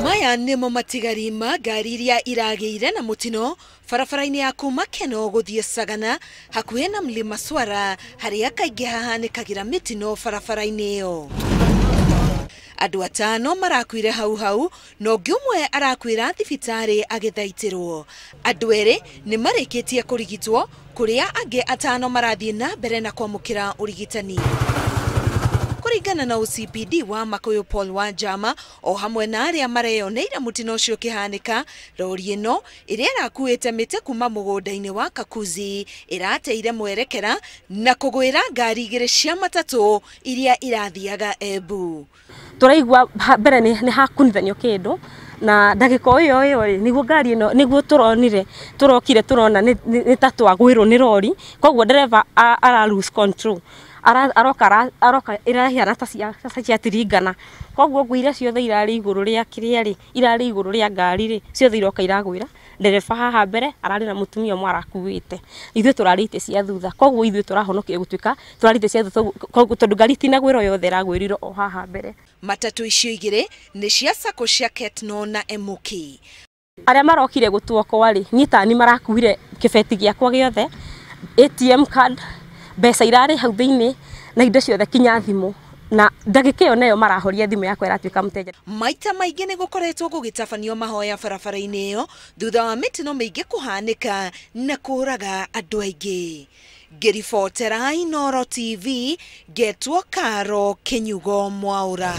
Maya nimo matigari ma ngari iria irageire na mutino barabara-inĩ ya kuma Keno guthie Sagana hakuhĩ na Mlima Swara haria kaingĩ hahanĩkagĩra mitino barabara-inĩ iyo. Andũ atano marakuire hau no ũngĩ ũmwe arakuĩra thibitarĩ agĩthaitĩrwo. Andũ erĩ nĩ marĩkĩtie kũrigitwo kũrĩa angĩ atano marathiĩ na mbere na kwamũkĩra ũrigitani. Kũringana na OCPD wa Makuyu Paul Wanjama o hamwe na arĩa mareyoneire mutino ũcio ũkĩhanĩka, lori ĩno ĩrĩa ĩrakuĩte mĩtĩ kuma mũgũnda-inĩ wa Kakuzi ĩrateire mwerekera na kũgwĩra ngari igĩrĩ cia matatũ iria irathiaga Embu. Tũraigua mbere nĩ hakunithanio kĩndũ na ndagĩka ĩyo nĩguo ngari ĩno nĩguo turokire turona nĩ ta twagwĩrwo nĩ lori, koguo dereva ara lose control aroka irahiana ta cia tiringana, koguo ngũire ciothe irarĩ igũrũ rĩa kĩrĩa irarĩ igũrũ rĩa ngari rĩ ciothe iroka iragwĩra dereva haha mbere ararĩ na mutumia ũmwe arakuĩte, ithuĩ tũrarĩ itĩ cia thutha, koguo ithuĩ tũrahonokire gũtuĩka tũrarĩ itĩ cia thutha tondũ ngari tinagwĩrwo yothe iragwĩrirwo o haha mbere. Matatũ icio igĩrĩ nĩ cia sacco cia Ketno na Emuki. Arĩa marokire gũtuokoa rĩ niĩ tani marakuire kĩbeti gĩakwa gĩothe, ATM card, mbeca irarĩ hau thĩinĩ na indo ciothe kinya thimũ, na ndagĩka ĩyo nayo marahoria thimũ yakwa ĩratuĩka mũteja. Maita maingĩ nĩ gũkoretwo gũgĩtabanio mahoya barabara-inĩ ĩyo thutha wa mĩtino mĩingĩ kũhanĩka na kũraga andũ aingĩ. Ngĩribotera Inooro TV, Getwo Karo Kinyugo Mwaura.